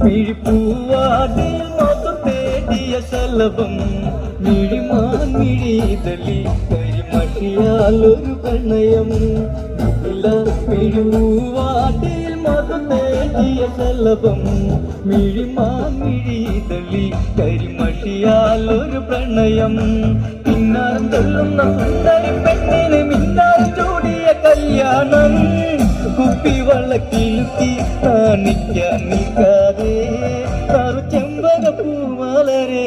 മിഴിപ്പൂവാടിൽ മധു തേടിയ ശലഭം മിഴിമാൻമിഴിതലി കരിമഷിയാലൊരു പ്രണയം മിഴിപ്പൂവാടിൽ മധു തേടിയ ശലഭം മിഴിമാൻമിഴിതലി കരിമഷിയാലൊരു പ്രണയം പിന്നാരം തൊള്ളുന്ന സുന്ദരി പെണ്ണിന് മിന്നാരം ചൂടിയ കല്യാണം കുപ്പിവളക്കിലുക്കി കാണിക്കാൻ നിൽക്കാതെ ചെമ്പകപ്പൂ വളരേ